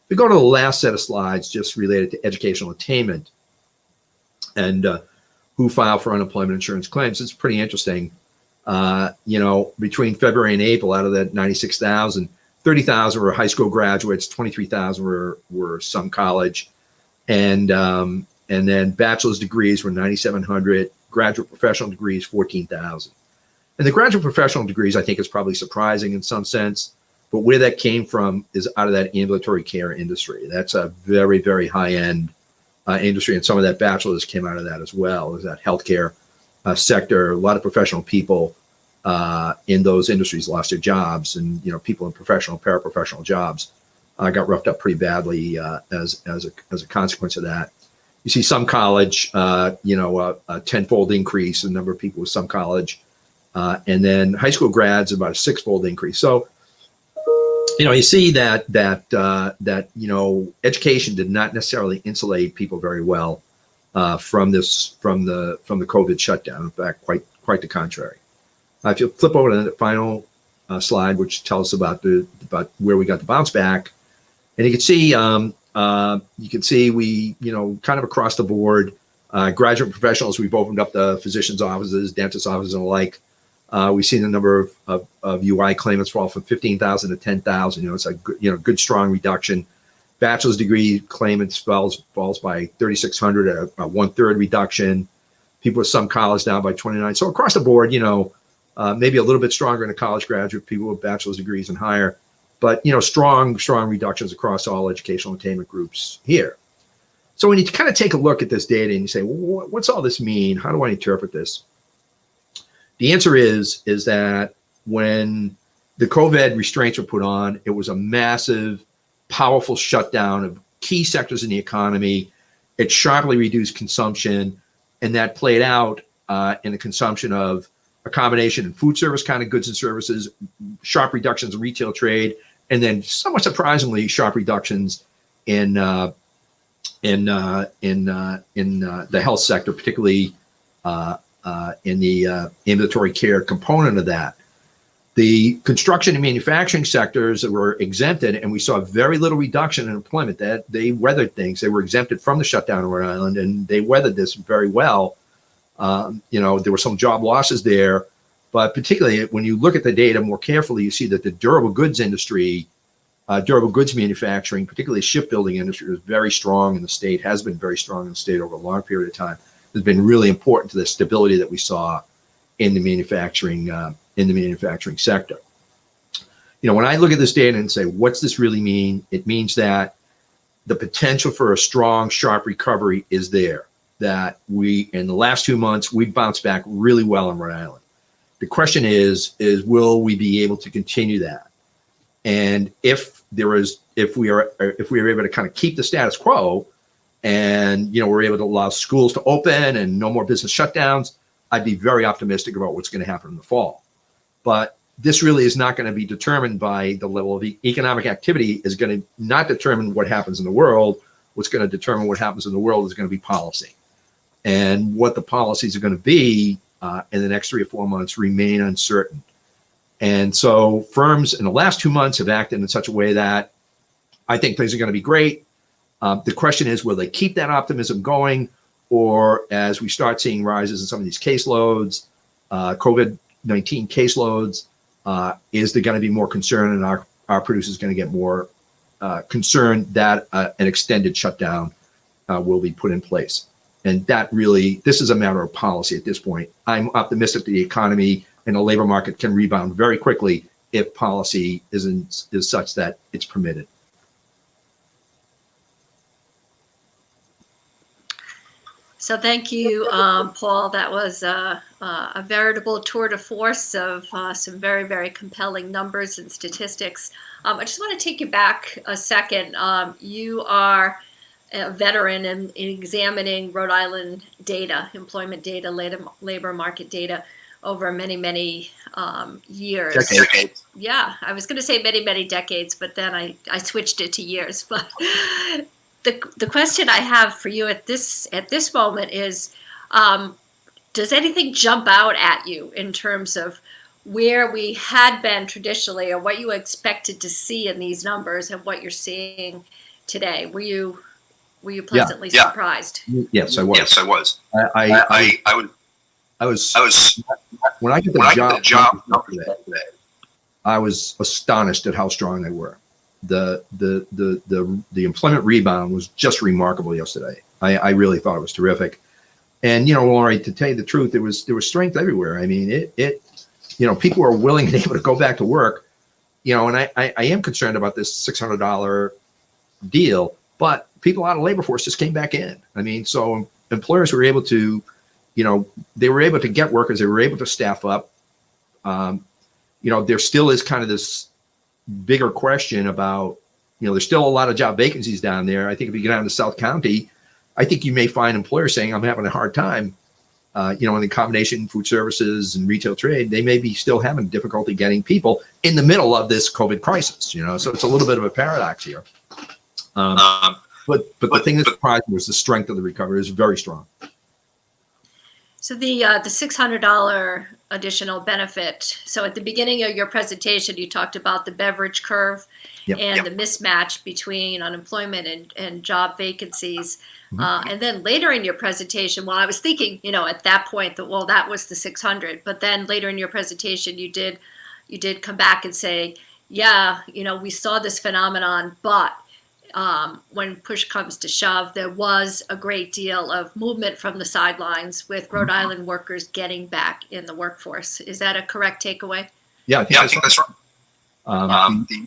We go to the last set of slides just related to educational attainment and who filed for unemployment insurance claims. It's pretty interesting. Between February and April, out of that 96,000, 30,000 were high school graduates, 23,000 were some college, and then bachelor's degrees were 9,700, graduate professional degrees 14,000. And the graduate professional degrees, I think, is probably surprising in some sense. But where that came from is out of that ambulatory care industry. That's a very, very high-end industry, and some of that bachelor's came out of that as well. There's that healthcare sector. A lot of professional people in those industries lost their jobs, and people in professional, paraprofessional jobs got roughed up pretty badly as a consequence of that. You see some college, a tenfold increase in the number of people with some college, and then high school grads about a sixfold increase. So. You see that education did not necessarily insulate people very well from the COVID shutdown. In fact, quite the contrary. If you flip over to the final slide, which tells us about where we got the bounce back, and you can see we kind of across the board Graduate professionals, we've opened up the physicians' offices, dentist offices, and the like. We've seen the number of UI claimants fall from 15,000 to 10,000. It's a good, good strong reduction. Bachelor's degree claimants falls by 3,600, a 1/3 reduction. People with some college down by 29. So across the board, maybe a little bit stronger in the college graduate, people with bachelor's degrees and higher, but strong reductions across all educational attainment groups here. So when you kind of take a look at this data and you say, well, what's all this mean? How do I interpret this? The answer is that when the COVID restraints were put on, it was a massive, powerful shutdown of key sectors in the economy. It sharply reduced consumption, and that played out in the consumption of accommodation and food service kind of goods and services, sharp reductions in retail trade, and then somewhat surprisingly, sharp reductions in the health sector, particularly in the ambulatory care component of that. The construction and manufacturing sectors that were exempted, and we saw very little reduction in employment. That they weathered things. They were exempted from the shutdown in Rhode Island, and they weathered this very well. There were some job losses there, but particularly when you look at the data more carefully, you see that the durable goods industry, durable goods manufacturing, particularly shipbuilding industry, was very strong in the state, has been very strong in the state over a long period of time. Has been really important to the stability that we saw in the manufacturing sector. When I look at this data and say, what's this really mean? It means that the potential for a strong, sharp recovery is there. That in the last 2 months, we bounced back really well in Rhode Island. The question is will we be able to continue that? And if we are able to kind of keep the status quo, and we're able to allow schools to open and no more business shutdowns, I'd be very optimistic about what's going to happen in the fall. But this really is not going to be determined by the level of economic activity. Is going to not determine what happens in the world. What's going to determine what happens in the world is going to be policy, and what the policies are going to be in the next 3 or 4 months remain uncertain. And so firms in the last 2 months have acted in such a way that I think things are going to be great. The question is, will they keep that optimism going? Or as we start seeing rises in some of these caseloads, COVID-19 caseloads, is there going to be more concern, and our producers going to get more concerned that an extended shutdown will be put in place? And this is a matter of policy at this point. I'm optimistic that the economy and the labor market can rebound very quickly if policy is such that it's permitted. So thank you, Paul. That was a veritable tour de force of some very, very compelling numbers and statistics. I just want to take you back a second. You are a veteran in examining Rhode Island data, employment data, labor market data over many, many years. Decades. Yeah, I was going to say many, many decades, but then I switched it to years. But the question I have for you at this moment is, does anything jump out at you in terms of where we had been traditionally, or what you expected to see in these numbers, and what you're seeing today? Were you pleasantly surprised? Yes, I was. Yes, I was. I was when I get the job today, I was astonished at how strong they were. The employment rebound was just remarkable yesterday. I really thought it was terrific. And Laurie, to tell you the truth, there was strength everywhere. I mean, people are willing and able to go back to work. And I am concerned about this $600 deal, but people out of labor force just came back in. I mean, so employers were able to, they were able to get workers. They were able to staff up. There still is kind of this bigger question about, there's still a lot of job vacancies down there. I think if you get down to South County, I think you may find employers saying, I'm having a hard time, in the combination food services and retail trade, they may be still having difficulty getting people in the middle of this COVID crisis, so it's a little bit of a paradox here. But the thing that surprised me was the strength of the recovery is very strong. So the $600 additional benefit. So at the beginning of your presentation, you talked about the beverage curve and the mismatch between unemployment and job vacancies. And then later in your presentation, well, I was thinking, at that point that, well, that was the 600. But then later in your presentation, you did come back and say, yeah, we saw this phenomenon, but when push comes to shove, there was a great deal of movement from the sidelines with Rhode Island workers getting back in the workforce. Is that a correct takeaway? Yeah, I think that's right.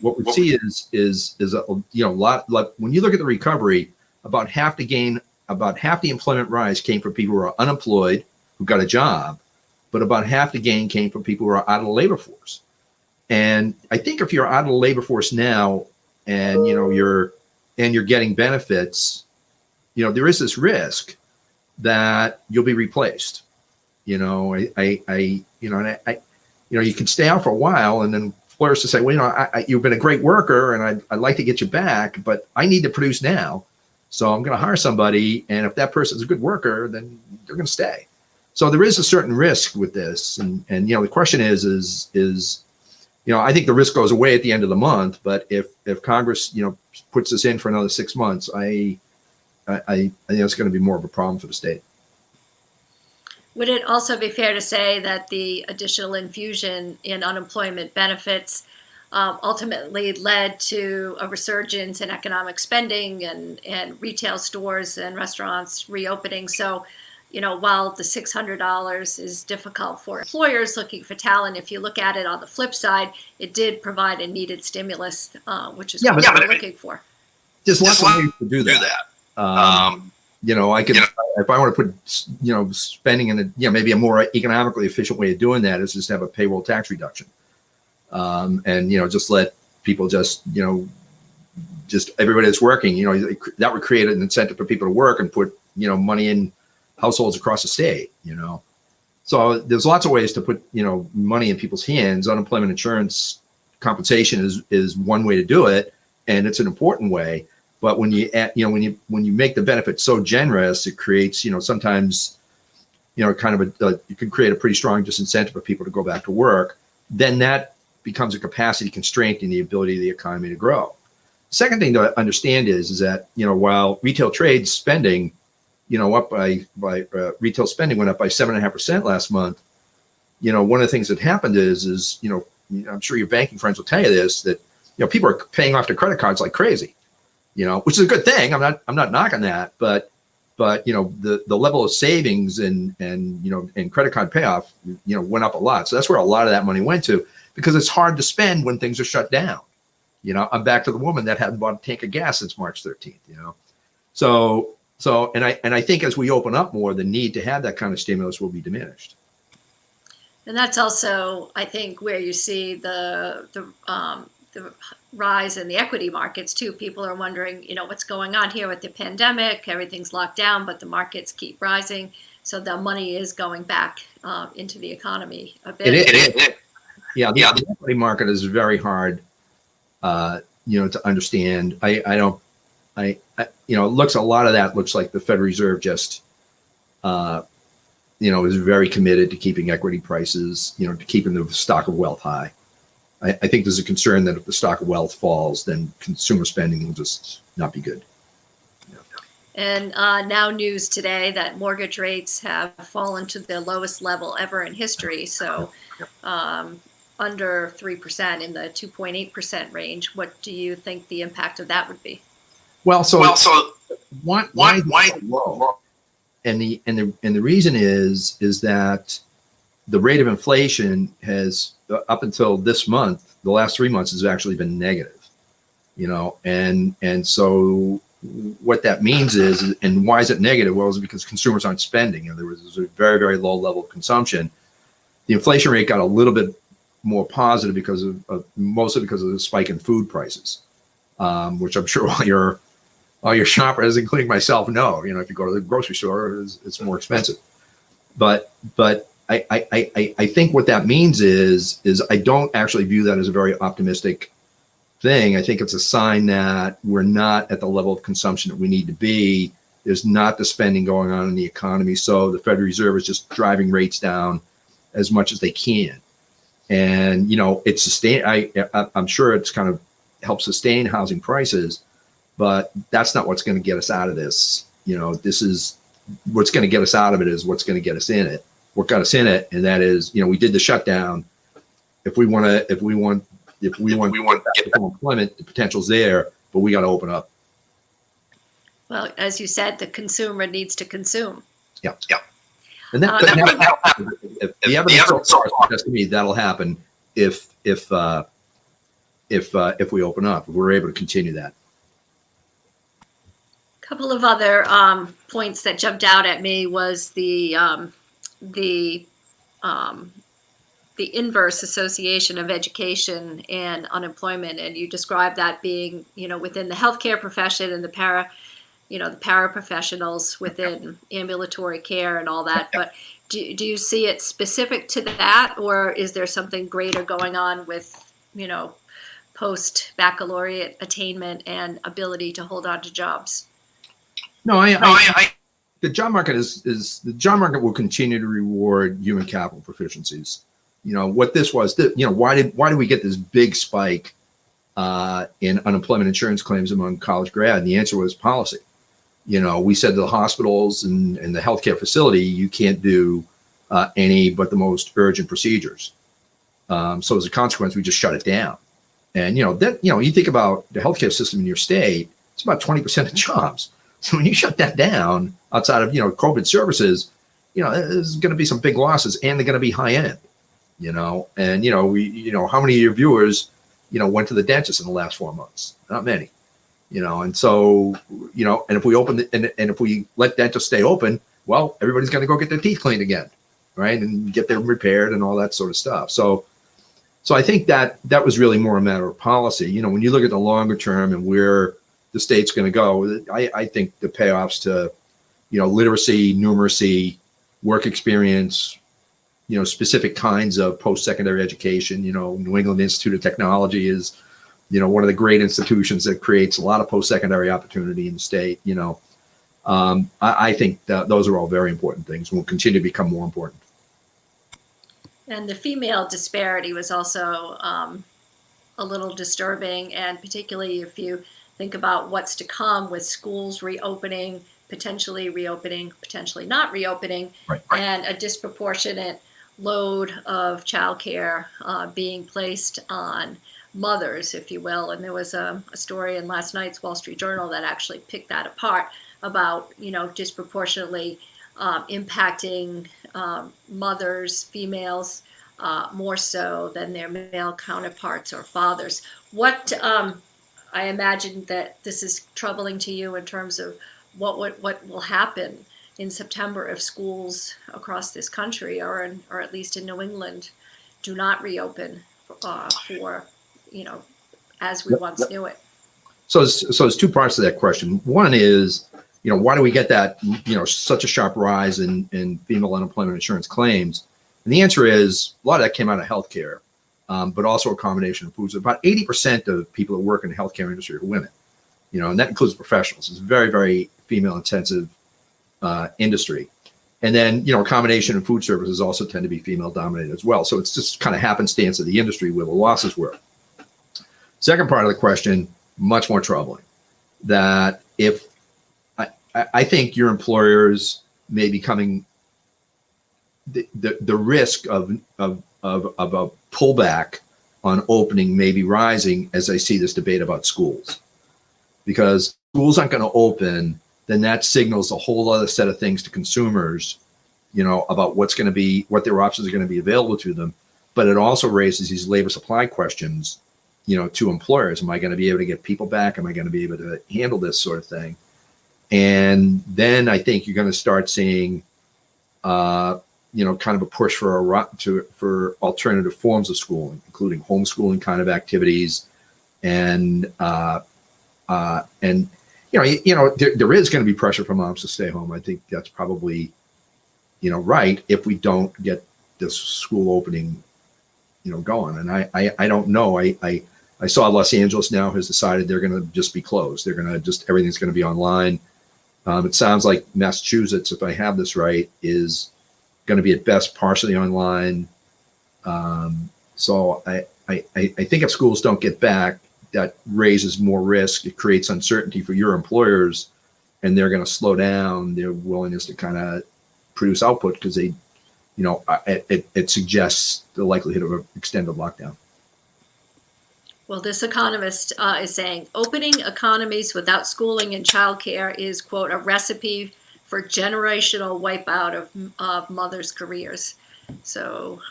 What we see is a lot. Like when you look at the recovery, about half the employment rise came from people who are unemployed who got a job, but about half the gain came from people who are out of the labor force. And I think if you're out of the labor force now, and you're getting benefits, there is this risk that you'll be replaced. You can stay out for a while, and then employers to say, well, you've been a great worker, and I'd like to get you back, but I need to produce now, so I'm going to hire somebody, and if that person's a good worker, then they're going to stay. So there is a certain risk with this, and the question is I think the risk goes away at the end of the month, but if Congress puts this in for another 6 months, I think it's going to be more of a problem for the state. Would it also be fair to say that the additional infusion in unemployment benefits ultimately led to a resurgence in economic spending and retail stores and restaurants reopening? So, while the $600 is difficult for employers looking for talent, if you look at it on the flip side, it did provide a needed stimulus, which is what we're looking for. There's lots of ways to do that. I could, if I want to put, spending in maybe a more economically efficient way of doing that is just have a payroll tax reduction. And just let people just everybody that's working, that would create an incentive for people to work and put, money in households across the state, So there's lots of ways to put, money in people's hands. Unemployment insurance compensation is one way to do it, and it's an important way. But when you when you make the benefit so generous, it creates, sometimes, kind of you can create a pretty strong disincentive for people to go back to work. Then that becomes a capacity constraint in the ability of the economy to grow. Second thing to understand is that, while retail trade spending, up by retail spending went up by 7.5% last month. One of the things that happened is I'm sure your banking friends will tell you this, that people are paying off their credit cards like crazy, which is a good thing. I'm not knocking that, but the level of savings and credit card payoff went up a lot. So that's where a lot of that money went to, because it's hard to spend when things are shut down. I'm back to the woman that hadn't bought a tank of gas since March 13th. So I think as we open up more, the need to have that kind of stimulus will be diminished. And that's also, I think, where you see the rise in the equity markets too. People are wondering, what's going on here with the pandemic? Everything's locked down, but the markets keep rising. So the money is going back into the economy a bit. It is. Yeah, the equity market is very hard, to understand. A lot of that looks like the Federal Reserve just, is very committed to keeping equity prices, to keeping the stock of wealth high. I think there's a concern that if the stock of wealth falls, then consumer spending will just not be good. And now news today that mortgage rates have fallen to the lowest level ever in history. So under 3% in the 2.8% range. What do you think the impact of that would be? Why is it so low? And the reason is that the rate of inflation has up until this month, the last 3 months, has actually been negative. And so what that means is, and why is it negative? Well, it's because consumers aren't spending. There was a very, very low level of consumption. The inflation rate got a little bit more positive because of mostly because of the spike in food prices, which I'm sure all your shoppers, including myself, know. If you go to the grocery store, it's more expensive. But I think what that means is I don't actually view that as a very optimistic thing. I think it's a sign that we're not at the level of consumption that we need to be. There's not the spending going on in the economy. So the Federal Reserve is just driving rates down as much as they can. And, it's I'm sure it's kind of helped sustain housing prices, but that's not what's going to get us out of this. This is what's going to get us out of it is what's going to get us in it. What got us in it, and that is, we did the shutdown. If we want employment, the potential's there, but we got to open up. Well, as you said, the consumer needs to consume. Yeah. And that'll happen. If the evidence suggests to me that'll happen if we open up, if we're able to continue that. A couple of other points that jumped out at me was the inverse association of education and unemployment, and you described that being, within the healthcare profession and the paraprofessionals within ambulatory care and all that. But do you see it specific to that, or is there something greater going on with, post-baccalaureate attainment and ability to hold on to jobs? No, the job market the job market will continue to reward human capital proficiencies. What this was, why did we get this big spike in unemployment insurance claims among college grad? And the answer was policy. We said to the hospitals and the healthcare facility, you can't do any but the most urgent procedures. So as a consequence, we just shut it down. And you think about the healthcare system in your state, it's about 20% of jobs. So when you shut that down outside of COVID services, there's going to be some big losses, and they're going to be high end. And how many of your viewers went to the dentist in the last 4 months? Not many. And so, and if we open and if we let dentists stay open, well, everybody's going to go get their teeth cleaned again, right? And get them repaired and all that sort of stuff. So I think that was really more a matter of policy. When you look at the longer term and where the state's going to go, I think the payoffs to, literacy, numeracy, work experience, specific kinds of post-secondary education. New England Institute of Technology is, one of the great institutions that creates a lot of post-secondary opportunity in the state. I think that those are all very important things and will continue to become more important. And the female disparity was also a little disturbing, and particularly if you think about what's to come with schools reopening, potentially not reopening, right. And a disproportionate load of childcare being placed on mothers, if you will. And there was a story in last night's Wall Street Journal that actually picked that apart about, disproportionately impacting mothers, females, more so than their male counterparts or fathers. What I imagine that this is troubling to you in terms of what will happen in September if schools across this country, or at least in New England, do not reopen for as we once knew it. So there's two parts to that question. One is, why do we get that, such a sharp rise in female unemployment insurance claims? And the answer is a lot of that came out of healthcare, but also a combination of foods. About 80% of people that work in the healthcare industry are women, and that includes professionals. It's a very, very female intensive industry. And then, a combination of food services also tend to be female dominated as well. So it's just kind of happenstance of the industry where the losses were. Second part of the question, much more troubling, that if I think your employers may be coming, the risk of a pullback on opening may be rising as I see this debate about schools, because schools aren't going to open, then that signals a whole other set of things to consumers, about what their options are going to be available to them. But it also raises these labor supply questions, to employers. Am I going to be able to get people back? Am I going to be able to handle this sort of thing? And then I think you're going to start seeing, kind of a push for alternative forms of schooling, including homeschooling kind of activities, and there is going to be pressure for moms to stay home. I think that's probably, right, if we don't get this school opening, going. And I don't know. I saw Los Angeles now has decided they're going to just be closed. They're going to everything's going to be online. It sounds like Massachusetts, if I have this right, is going to be at best partially online. So I think if schools don't get back, that raises more risk. It creates uncertainty for your employers, and they're going to slow down their willingness to kind of produce output because they, it suggests the likelihood of an extended lockdown. Well, this economist is saying opening economies without schooling and childcare is, quote, a recipe for generational wipeout of mothers' careers. So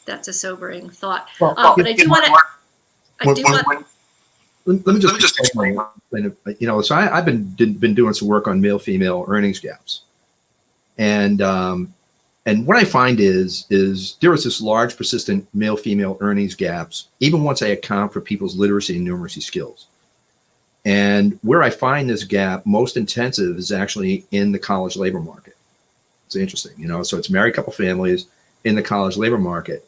that's a sobering thought. Well, but I do want to. Let me just explain. So I've been doing some work on male-female earnings gaps, and what I find is there is this large, persistent male-female earnings gaps, even once I account for people's literacy and numeracy skills. And where I find this gap most intensive is actually in the college labor market. It's interesting, so it's married couple families in the college labor market.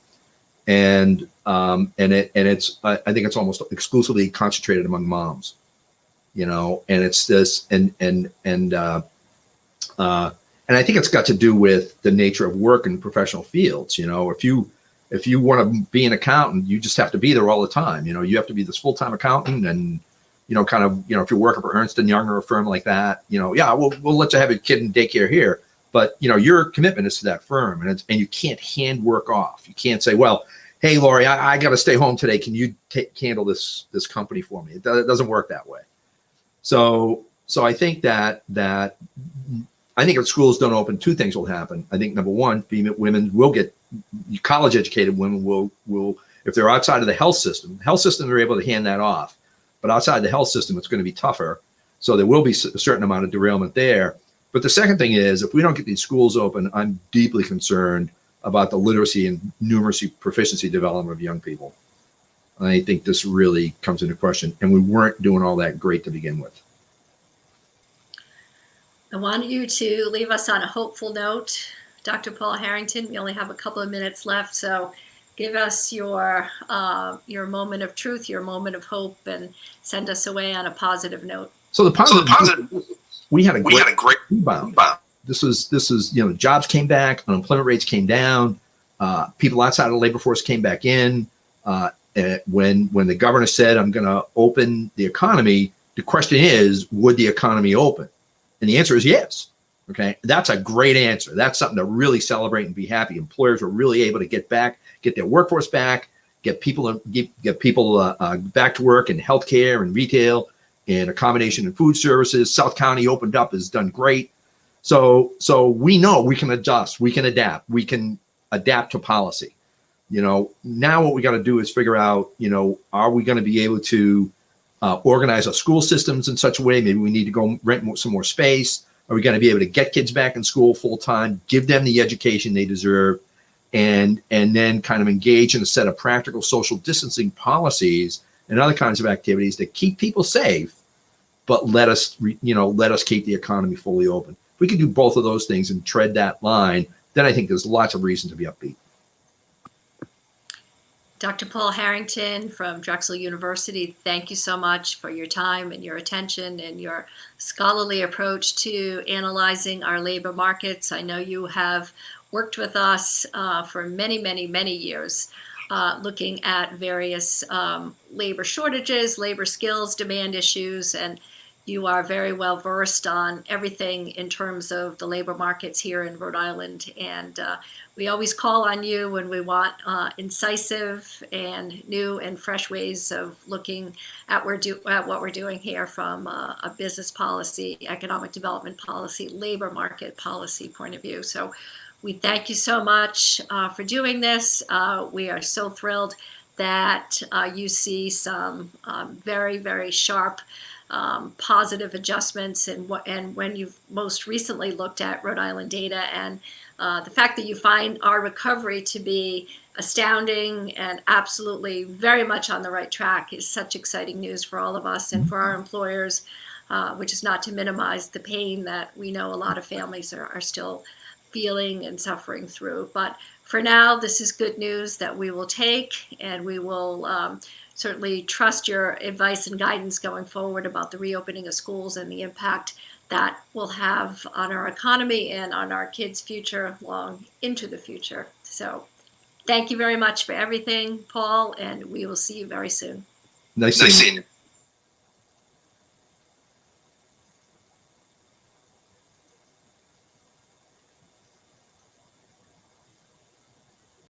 And it's I think it's almost exclusively concentrated among moms, and it's this and I think it's got to do with the nature of work in professional fields. If you want to be an accountant, you just have to be there all the time. You have to be this full-time accountant, and if you're working for Ernst & Young or a firm like that, we'll let you have your kid in daycare here, but your commitment is to that firm, and you can't hand work off. You can't say, well, hey, Lori, I got to stay home today. Can you handle this company for me? It doesn't work that way. So I think that if schools don't open, two things will happen. I think number one, women will get college educated women will if they're outside of the health system they're able to hand that off. But outside the health system, it's going to be tougher. So there will be a certain amount of derailment there. But the second thing is, if we don't get these schools open, I'm deeply concerned about the literacy and numeracy proficiency development of young people. I think this really comes into question, and we weren't doing all that great to begin with. I want you to leave us on a hopeful note, Dr. Paul Harrington. We only have a couple of minutes left, so give us your moment of truth, your moment of hope, and send us away on a positive note. So the positive we had a great rebound. This is jobs came back, unemployment rates came down, people outside of the labor force came back in. When the governor said, I'm going to open the economy, the question is, would the economy open? And the answer is yes. Okay, that's a great answer. That's something to really celebrate and be happy. Employers were really able to get their workforce back, get people back to work in healthcare and retail and accommodation and food services. South County opened up, has done great. So we know we can adjust, we can adapt, we can adapt to policy. Now what we got to do is figure out, are we going to be able to organize our school systems in such a way? Maybe we need to go rent some more space. Are we going to be able to get kids back in school full time, give them the education they deserve, and then kind of engage in a set of practical social distancing policies and other kinds of activities that keep people safe, but let us keep the economy fully open. If we can do both of those things and tread that line, then I think there's lots of reason to be upbeat. Dr. Paul Harrington from Drexel University, thank you so much for your time and your attention and your scholarly approach to analyzing our labor markets. I know you have worked with us for many, many, many years, looking at various labor shortages, labor skills, demand issues, and you are very well versed on everything in terms of the labor markets here in Rhode Island. And we always call on you when we want incisive and new and fresh ways of looking at what we're doing here from a business policy, economic development policy, labor market policy point of view. So we thank you so much for doing this. We are so thrilled that you see some very, very sharp positive adjustments and when you've most recently looked at Rhode Island data, and the fact that you find our recovery to be astounding and absolutely very much on the right track is such exciting news for all of us and for our employers, which is not to minimize the pain that we know a lot of families are still feeling and suffering through. But for now, this is good news that we will take, and we will certainly trust your advice and guidance going forward about the reopening of schools and the impact that will have on our economy and on our kids' future long into the future. So thank you very much for everything, Paul, and we will see you very soon. Nice seeing you.